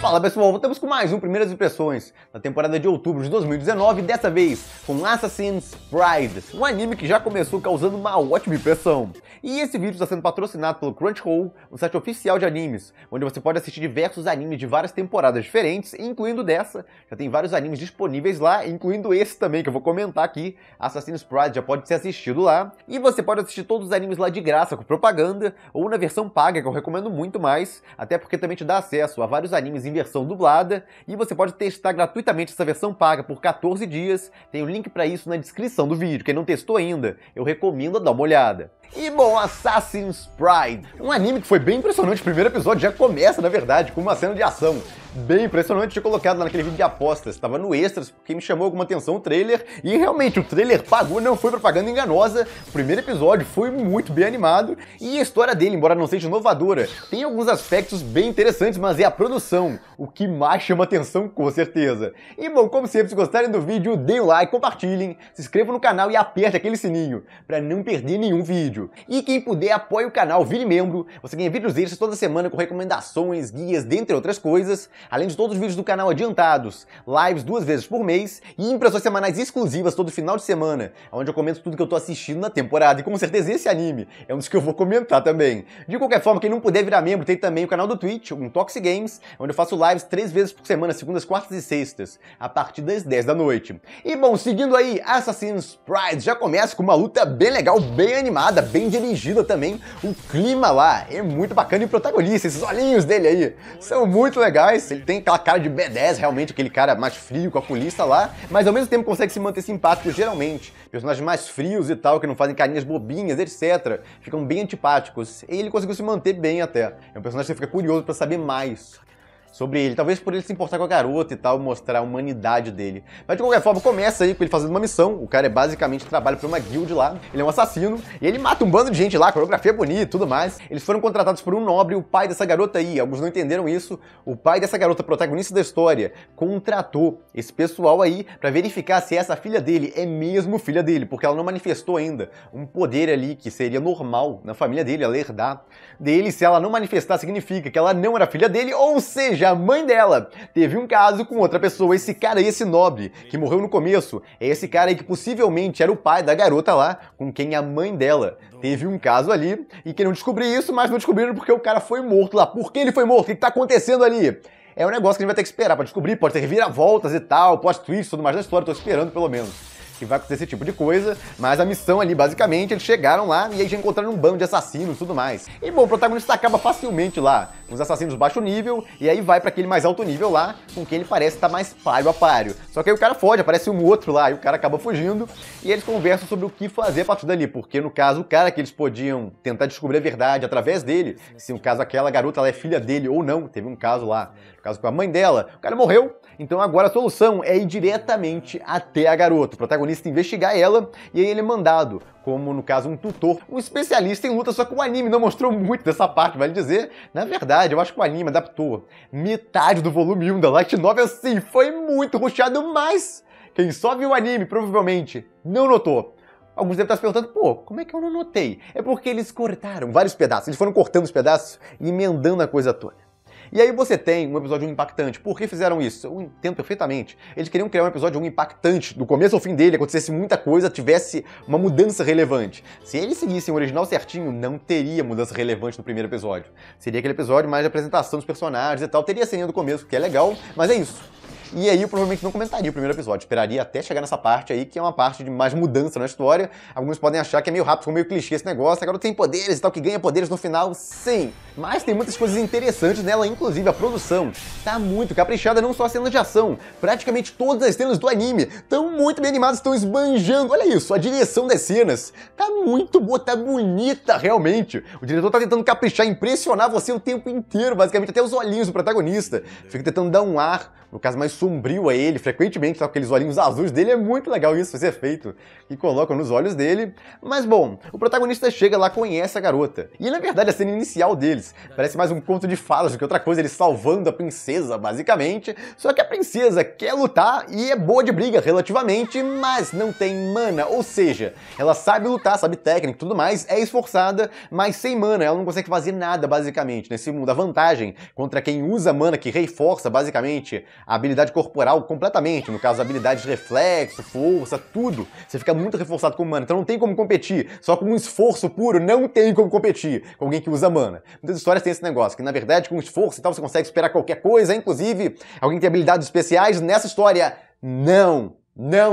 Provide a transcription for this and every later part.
Fala pessoal, voltamos com mais um Primeiras Impressões na temporada de outubro de 2019, dessa vez com Assassin's Pride, um anime que já começou causando uma ótima impressão. E esse vídeo está sendo patrocinado pelo Crunchyroll, um site oficial de animes, onde você pode assistir diversos animes de várias temporadas diferentes, incluindo dessa. Já tem vários animes disponíveis lá, incluindo esse também que eu vou comentar aqui, Assassin's Pride, já pode ser assistido lá. E você pode assistir todos os animes lá de graça, com propaganda, ou na versão paga, que eu recomendo muito mais, até porque também te dá acesso a vários animes em versão dublada, e você pode testar gratuitamente essa versão paga por 14 dias, tem o link para isso na descrição do vídeo. Quem não testou ainda, eu recomendo dar uma olhada. E bom, Assassin's Pride, um anime que foi bem impressionante. O primeiro episódio já começa, na verdade, com uma cena de ação bem impressionante. Tinha colocado lá naquele vídeo de apostas, estava no Extras, porque me chamou alguma atenção o trailer, e realmente o trailer pagou, não foi propaganda enganosa. O primeiro episódio foi muito bem animado, e a história dele, embora não seja inovadora, tem alguns aspectos bem interessantes, mas é a produção o que mais chama atenção, com certeza. E bom, como sempre, se gostarem do vídeo, deem um like, compartilhem, se inscrevam no canal e aperte aquele sininho, para não perder nenhum vídeo. E quem puder, apoie o canal, vire membro, você ganha vídeos extras toda semana com recomendações, guias, dentre outras coisas, além de todos os vídeos do canal adiantados, lives 2 vezes por mês e impressões semanais exclusivas todo final de semana, onde eu comento tudo que eu tô assistindo na temporada, e com certeza esse anime é um dos que eu vou comentar também. De qualquer forma, quem não puder virar membro, tem também o canal do Twitch, o Intoxic Games, onde eu faço lives 3 vezes por semana, segundas, quartas e sextas, a partir das 10 da noite. E bom, seguindo aí, Assassin's Pride já começa com uma luta bem legal, bem animada, bem dirigida também. O clima lá é muito bacana, e o protagonista, esses olhinhos dele aí, são muito legais. Ele tem aquela cara de B10, realmente, aquele cara mais frio com a polícia lá, mas ao mesmo tempo consegue se manter simpático. Geralmente, personagens mais frios e tal, que não fazem carinhas bobinhas, etc., ficam bem antipáticos. E ele conseguiu se manter bem até. É um personagem que você fica curioso pra saber mais sobre ele, talvez por ele se importar com a garota e tal, mostrar a humanidade dele. Mas de qualquer forma, começa aí com ele fazendo uma missão. O cara basicamente trabalha pra uma guild lá, ele é um assassino, e ele mata um bando de gente lá, a coreografia é bonita e tudo mais. Eles foram contratados por um nobre, o pai dessa garota aí, alguns não entenderam isso, o pai dessa garota, protagonista da história, contratou esse pessoal aí pra verificar se essa filha dele é mesmo filha dele, porque ela não manifestou ainda um poder ali que seria normal na família dele, ela herdar dele. Se ela não manifestar, significa que ela não era filha dele, ou seja, a mãe dela teve um caso com outra pessoa. Esse cara aí, esse nobre, que morreu no começo, é esse cara aí que possivelmente era o pai da garota lá, com quem a mãe dela teve um caso ali, e queriam descobrir isso, mas não descobriram porque o cara foi morto lá. Por que ele foi morto? O que tá acontecendo ali? É um negócio que a gente vai ter que esperar pra descobrir, pode ter reviravoltas e tal, plot twist, tudo mais da história, tô esperando pelo menos que vai acontecer esse tipo de coisa, mas a missão ali, basicamente, eles chegaram lá e aí já encontraram um bando de assassinos e tudo mais. E bom, o protagonista acaba facilmente lá com os assassinos baixo nível, e aí vai pra aquele mais alto nível lá, com quem ele parece estar mais páreo a páreo. Só que aí o cara foge, aparece um outro lá, e o cara acaba fugindo, e eles conversam sobre o que fazer a partir dali, porque no caso, o cara que eles podiam tentar descobrir a verdade através dele, se no caso aquela garota ela é filha dele ou não, teve um caso lá, no caso com a mãe dela, o cara morreu, então agora a solução é ir diretamente até a garota, o protagonista investigar ela, e aí ele é mandado como, no caso, um tutor, um especialista em luta. Só que o anime não mostrou muito dessa parte, vale dizer. Na verdade, eu acho que o anime adaptou metade do volume 1 da Light Novel, assim, foi muito rushado, mas quem só viu o anime, provavelmente, não notou. Alguns devem estar se perguntando, pô, como é que eu não notei? É porque eles cortaram vários pedaços, eles foram cortando os pedaços e emendando a coisa toda. E aí você tem um episódio 1 impactante. Por que fizeram isso? Eu entendo perfeitamente. Eles queriam criar um episódio 1 impactante, do começo ao fim dele, acontecesse muita coisa, tivesse uma mudança relevante. Se eles seguissem o original certinho, não teria mudança relevante no primeiro episódio. Seria aquele episódio mais de apresentação dos personagens e tal. Teria a ceninha do começo, que é legal, mas é isso. E aí eu provavelmente não comentaria o primeiro episódio, esperaria até chegar nessa parte aí, que é uma parte de mais mudança na história. Alguns podem achar que é meio rápido, meio clichê esse negócio, agora tem poderes e tal, que ganha poderes no final, sim. Mas tem muitas coisas interessantes nela, inclusive a produção tá muito caprichada, não só as cenas de ação. Praticamente todas as cenas do anime estão muito bem animadas, estão esbanjando, olha isso, a direção das cenas tá muito boa, tá bonita realmente. O diretor tá tentando caprichar, impressionar você o tempo inteiro, basicamente, até os olhinhos do protagonista. Fica tentando dar um ar no caso mais sombrio a ele, frequentemente tá com aqueles olhinhos azuis dele, é muito legal isso, esse efeito que colocam nos olhos dele. Mas bom, o protagonista chega lá, conhece a garota, e na verdade a cena inicial deles parece mais um conto de fadas do que outra coisa, ele salvando a princesa, basicamente, só que a princesa quer lutar e é boa de briga relativamente, mas não tem mana, ou seja, ela sabe lutar, sabe técnica e tudo mais, é esforçada, mas sem mana, ela não consegue fazer nada, basicamente, nesse mundo. A vantagem contra quem usa mana, que reforça, basicamente, a habilidade corporal completamente, no caso, habilidades de reflexo, força, tudo, você fica muito reforçado com mana, então não tem como competir, só com um esforço puro, não tem como competir com alguém que usa mana. Muitas histórias têm esse negócio, que na verdade, com esforço e tal, você consegue superar qualquer coisa, inclusive, alguém que tem habilidades especiais, nessa história, não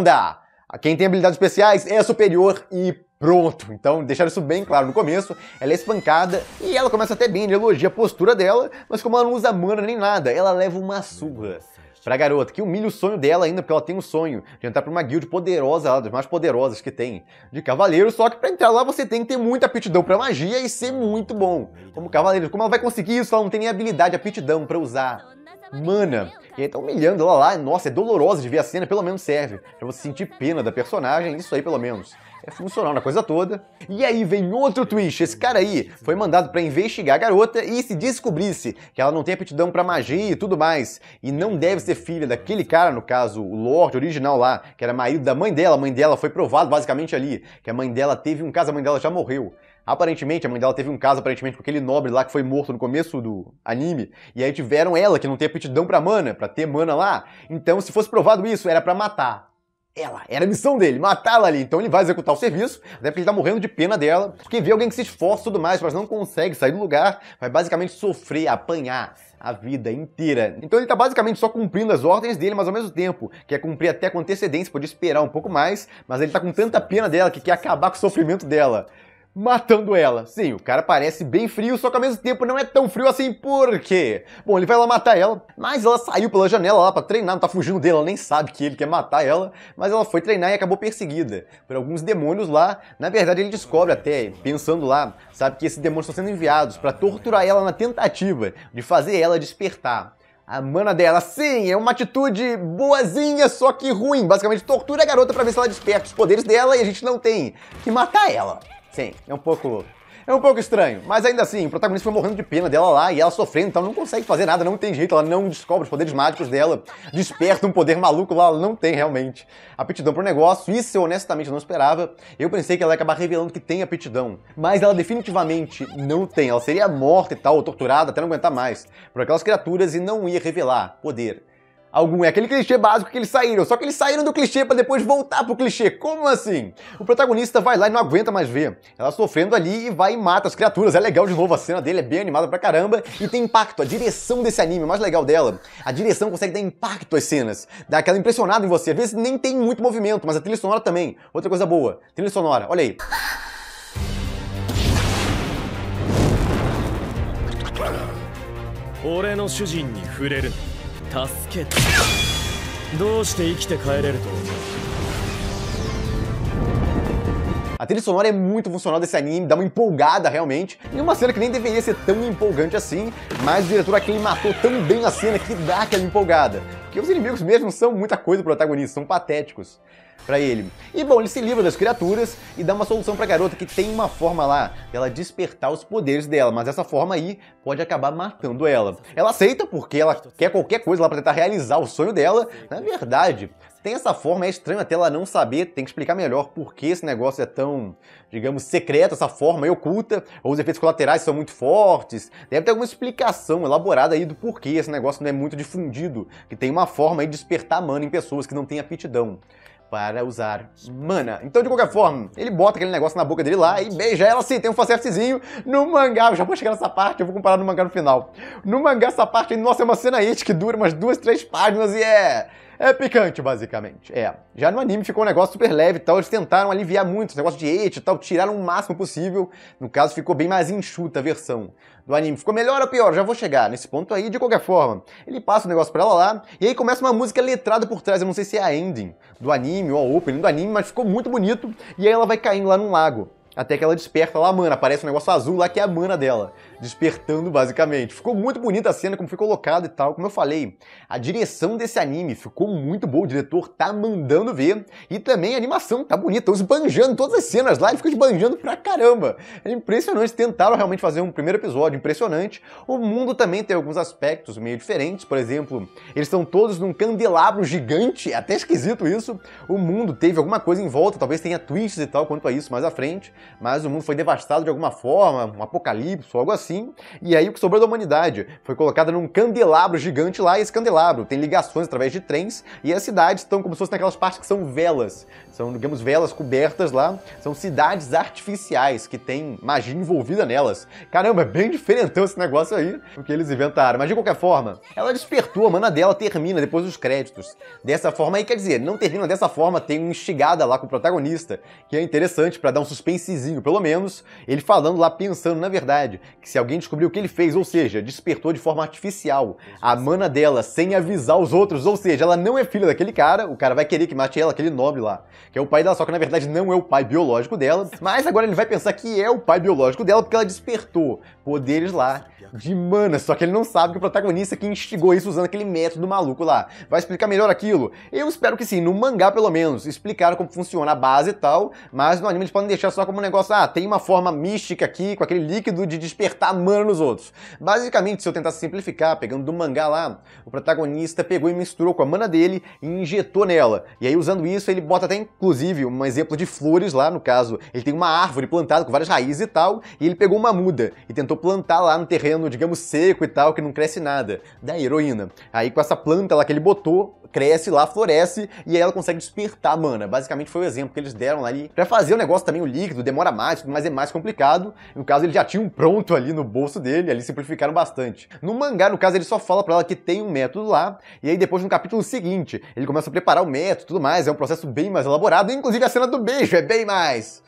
dá. Quem tem habilidades especiais é superior e pronto. Então, deixar isso bem claro no começo, ela é espancada e ela começa até bem, ele elogia a postura dela, mas como ela não usa mana nem nada, ela leva uma surra pra garota, que humilha o sonho dela ainda, porque ela tem um sonho de entrar pra uma guild poderosa, lá, das mais poderosas que tem, de cavaleiro, só que pra entrar lá você tem que ter muita aptidão pra magia e ser muito bom como cavaleiro. Como ela vai conseguir isso? Ela não tem nem habilidade, aptidão pra usar mana. E aí tá humilhando ela lá, nossa, é dolorosa de ver a cena, pelo menos serve pra você sentir pena da personagem, isso aí pelo menos é funcional na coisa toda. E aí vem outro twist, esse cara aí foi mandado pra investigar a garota e se descobrisse que ela não tem aptidão pra magia e tudo mais, e não deve ser filha daquele cara, no caso, o Lorde original lá, que era marido da mãe dela foi provado basicamente ali, que a mãe dela teve um caso, a mãe dela já morreu. Aparentemente, a mãe dela teve um caso, aparentemente, com aquele nobre lá que foi morto no começo do anime, e aí tiveram ela, que não tem aptidão pra mana, pra ter mana lá. Então, se fosse provado isso, era pra matar ela. Era a missão dele, matá-la ali. Então ele vai executar o serviço, até porque ele tá morrendo de pena dela, porque vê alguém que se esforça e tudo mais, mas não consegue sair do lugar, vai basicamente sofrer, apanhar a vida inteira. Então ele tá basicamente só cumprindo as ordens dele, mas ao mesmo tempo quer cumprir até com antecedência, pode esperar um pouco mais, mas ele tá com tanta pena dela que quer acabar com o sofrimento dela, matando ela. Sim, o cara parece bem frio, só que ao mesmo tempo não é tão frio assim, por quê? Bom, ele vai lá matar ela, mas ela saiu pela janela lá pra treinar, não tá fugindo dele, ela nem sabe que ele quer matar ela, mas ela foi treinar e acabou perseguida por alguns demônios lá. Na verdade, ele descobre até, pensando lá, sabe que esses demônios estão sendo enviados pra torturar ela na tentativa de fazer ela despertar a mana dela. Sim, é uma atitude boazinha, só que ruim. Basicamente, tortura a garota pra ver se ela desperta os poderes dela e a gente não tem que matar ela. Sim, é um pouco estranho, mas ainda assim, o protagonista foi morrendo de pena dela lá e ela sofrendo, então não consegue fazer nada, não tem jeito, ela não descobre os poderes mágicos dela, desperta um poder maluco lá, ela não tem realmente aptidão pro negócio. Isso eu honestamente não esperava. Eu pensei que ela ia acabar revelando que tem aptidão, mas ela definitivamente não tem. Ela seria morta e tal, ou torturada até não aguentar mais por aquelas criaturas e não ia revelar poder algum. É aquele clichê básico que eles saíram, só que eles saíram do clichê pra depois voltar pro clichê. Como assim? O protagonista vai lá e não aguenta mais ver ela sofrendo ali e vai e mata as criaturas. É legal de novo, a cena dele é bem animada pra caramba e tem impacto. A direção desse anime, o mais legal dela, a direção consegue dar impacto às cenas, dá aquela impressionada em você. Às vezes nem tem muito movimento, mas a trilha sonora também. Outra coisa boa, trilha sonora, olha aí. A trilha sonora é muito funcional desse anime, dá uma empolgada realmente, e uma cena que nem deveria ser tão empolgante assim, mas o diretor aqui matou tão bem a cena que dá aquela empolgada. Porque os inimigos mesmo não são muita coisa pro protagonista, são patéticos pra ele. E bom, ele se livra das criaturas e dá uma solução pra garota que tem uma forma lá dela despertar os poderes dela, mas essa forma aí pode acabar matando ela. Ela aceita porque ela quer qualquer coisa lá pra tentar realizar o sonho dela. Na verdade, tem essa forma, é estranho até ela não saber, tem que explicar melhor por que esse negócio é tão, digamos, secreto, essa forma aí oculta, ou os efeitos colaterais são muito fortes. Deve ter alguma explicação elaborada aí do porquê esse negócio não é muito difundido, que tem uma forma aí de despertar mana em pessoas que não têm aptidão para usar mana. Então, de qualquer forma, ele bota aquele negócio na boca dele lá e beija ela assim, tem um fanservicezinho no mangá. Eu já vou chegar nessa parte, eu vou comparar no mangá no final. No mangá, essa parte aí, nossa, é uma cena ete que dura umas 2, 3 páginas e é picante, basicamente. Já no anime ficou um negócio super leve e tal, eles tentaram aliviar muito esse negócio de ete e tal, tiraram o máximo possível. No caso, ficou bem mais enxuta a versão do anime. Ficou melhor ou pior? Já vou chegar nesse ponto aí. De qualquer forma, ele passa o negócio pra ela lá, e aí começa uma música letrada por trás. Eu não sei se é a ending do anime ou a opening do anime, mas ficou muito bonito. E aí ela vai caindo lá num lago. Até que ela desperta lá a mana, aparece um negócio azul lá que é a mana dela, despertando basicamente. Ficou muito bonita a cena, como foi colocado e tal. Como eu falei, a direção desse anime ficou muito boa, o diretor tá mandando ver. E também a animação tá bonita, estão esbanjando todas as cenas lá, ele fica esbanjando pra caramba. É impressionante, tentaram realmente fazer um primeiro episódio impressionante. O mundo também tem alguns aspectos meio diferentes, por exemplo, eles estão todos num candelabro gigante, é até esquisito isso. O mundo teve alguma coisa em volta, talvez tenha twists e tal quanto a isso mais à frente. Mas o mundo foi devastado de alguma forma, um apocalipse ou algo assim, e aí o que sobrou da humanidade foi colocada num candelabro gigante lá, e esse candelabro tem ligações através de trens, e as cidades estão como se fossem naquelas partes que são velas, são, digamos, velas cobertas lá, são cidades artificiais que tem magia envolvida nelas. Caramba, é bem diferentão esse negócio aí, o que eles inventaram, mas de qualquer forma, ela despertou, a mana dela termina depois dos créditos. Dessa forma aí, quer dizer, não termina dessa forma, tem uma instigada lá com o protagonista, que é interessante pra dar um suspense, pelo menos, ele falando lá, pensando, na verdade, que se alguém descobriu o que ele fez, ou seja, despertou de forma artificial a mana dela sem avisar os outros, ou seja, ela não é filha daquele cara, o cara vai querer que mate ela, aquele nobre lá, que é o pai dela, só que na verdade não é o pai biológico dela, mas agora ele vai pensar que é o pai biológico dela porque ela despertou poderes lá de mana, só que ele não sabe que o protagonista que instigou isso usando aquele método maluco lá. Vai explicar melhor aquilo? Eu espero que sim, no mangá pelo menos, explicaram como funciona a base e tal, mas no anime eles podem deixar só como um negócio, tem uma forma mística aqui, com aquele líquido de despertar mana nos outros. Basicamente, se eu tentar simplificar, pegando do mangá lá, o protagonista pegou e misturou com a mana dele e injetou nela. E aí usando isso, ele bota até inclusive um exemplo de flores lá, no caso, ele tem uma árvore plantada com várias raízes e tal, e ele pegou uma muda e tentou plantar lá no terreno, digamos, seco e tal, que não cresce nada, da heroína. Aí com essa planta lá que ele botou, cresce lá, floresce, e aí ela consegue despertar a mana. Basicamente foi o exemplo que eles deram ali. Pra fazer o negócio também, o líquido, demora mais, mas é mais complicado. No caso, ele já tinha um pronto ali no bolso dele, ali simplificaram bastante. No mangá, no caso, ele só fala pra ela que tem um método lá, e aí depois no capítulo seguinte, ele começa a preparar o método e tudo mais, é um processo bem mais elaborado, inclusive a cena do beijo é bem mais...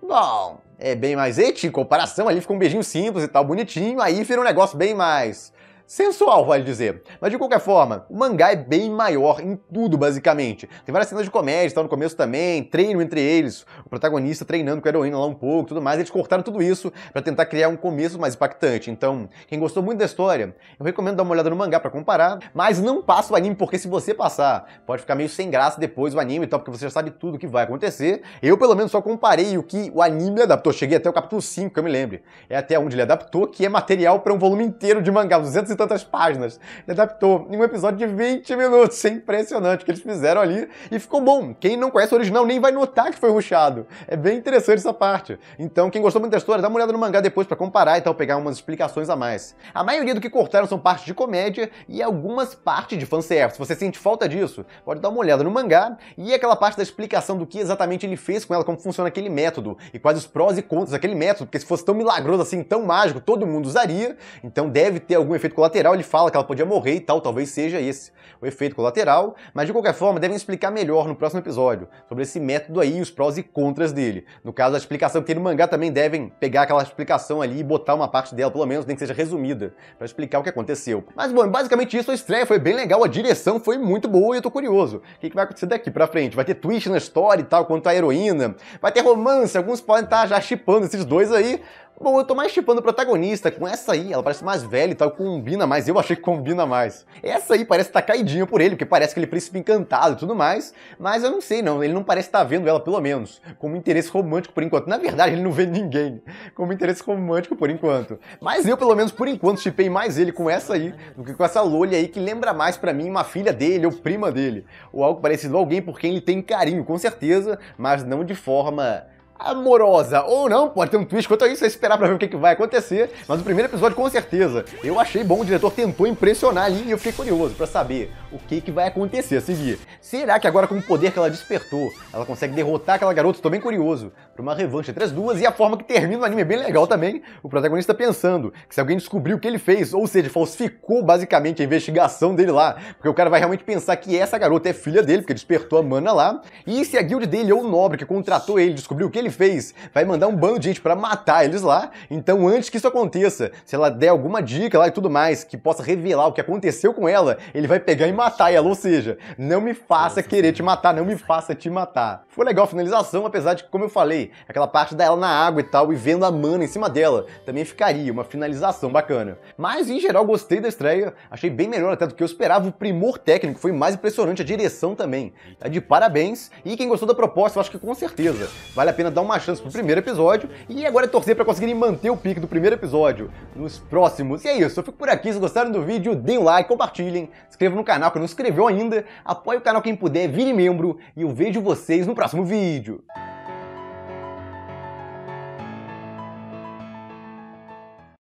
bom, é bem mais em comparação, ali fica um beijinho simples e tal, bonitinho, aí vira um negócio bem mais... sensual, vale dizer. Mas de qualquer forma, o mangá é bem maior em tudo, basicamente. Tem várias cenas de comédia, tal, no começo também, treino entre eles, o protagonista treinando com a heroína lá um pouco, tudo mais. Eles cortaram tudo isso pra tentar criar um começo mais impactante. Então, quem gostou muito da história, eu recomendo dar uma olhada no mangá pra comparar, mas não passa o anime, porque se você passar, pode ficar meio sem graça depois o anime e tal, porque você já sabe tudo o que vai acontecer. Eu, pelo menos, só comparei o que o anime adaptou. Cheguei até o capítulo 5, que eu me lembre. É até onde ele adaptou, que é material pra um volume inteiro de mangá, 200 e tantas páginas. Ele adaptou em um episódio de 20 minutos. É impressionante o que eles fizeram ali e ficou bom. Quem não conhece o original nem vai notar que foi rushado. É bem interessante essa parte. Então, quem gostou muito da história, dá uma olhada no mangá depois pra comparar e tal, pegar umas explicações a mais. A maioria do que cortaram são partes de comédia e algumas partes de fanservice. Se você sente falta disso, pode dar uma olhada no mangá e aquela parte da explicação do que exatamente ele fez com ela, como funciona aquele método e quais os prós e contras daquele método, porque se fosse tão milagroso assim, tão mágico, todo mundo usaria, então deve ter algum efeito colateral. Ele fala que ela podia morrer e tal, talvez seja esse o efeito colateral, mas de qualquer forma devem explicar melhor no próximo episódio sobre esse método aí, os prós e contras dele. No caso, a explicação que tem no mangá também devem pegar aquela explicação ali e botar uma parte dela, pelo menos, nem que seja resumida, pra explicar o que aconteceu. Mas bom, basicamente isso, a estreia foi bem legal, a direção foi muito boa e eu tô curioso. O que vai acontecer daqui pra frente? Vai ter twist na história e tal, quanto à heroína, vai ter romance, alguns podem estar já shippando esses dois aí. Bom, eu tô mais shippando o protagonista com essa aí, ela parece mais velha e tal, combina mais, eu achei que combina mais. Essa aí parece estar caidinha por ele, porque parece aquele príncipe encantado e tudo mais, mas eu não sei não, ele não parece estar vendo ela pelo menos, como interesse romântico por enquanto. Na verdade, ele não vê ninguém como interesse romântico por enquanto. Mas eu, pelo menos por enquanto, shippei mais ele com essa aí, do que com essa Loli aí, que lembra mais pra mim uma filha dele ou prima dele, ou algo parecido, alguém por quem ele tem carinho, com certeza, mas não de forma... amorosa, ou não, pode ter um twist, quanto a isso é esperar pra ver o que vai acontecer, mas o primeiro episódio com certeza, eu achei bom, o diretor tentou impressionar ali e eu fiquei curioso pra saber o que vai acontecer a seguir. Será que agora com o poder que ela despertou, ela consegue derrotar aquela garota? Estou bem curioso pra uma revanche entre as duas, e a forma que termina o anime é bem legal também, o protagonista pensando que se alguém descobriu o que ele fez, ou seja, falsificou basicamente a investigação dele lá, porque o cara vai realmente pensar que essa garota é filha dele, porque despertou a mana lá, e se a guild dele ou o nobre que contratou ele descobriu o que ele ele fez? Vai mandar um bando de gente pra matar eles lá, então antes que isso aconteça, se ela der alguma dica lá e tudo mais, que possa revelar o que aconteceu com ela, ele vai pegar e matar ela, ou seja, não me faça querer te matar, não me faça te matar. Foi legal a finalização, apesar de que, como eu falei, aquela parte dela na água e tal, e vendo a mana em cima dela, também ficaria uma finalização bacana. Mas, em geral, gostei da estreia, achei bem melhor até do que eu esperava, o primor técnico foi mais impressionante, a direção também. Tá de parabéns, e quem gostou da proposta, eu acho que com certeza vale a pena dar uma chance pro primeiro episódio, e agora é torcer pra conseguirem manter o pique do primeiro episódio nos próximos. E é isso, eu fico por aqui, se gostaram do vídeo, deem um like, compartilhem, se inscrevam no canal que não se inscreveu ainda, apoie o canal quem puder, vire membro, e eu vejo vocês no próximo vídeo.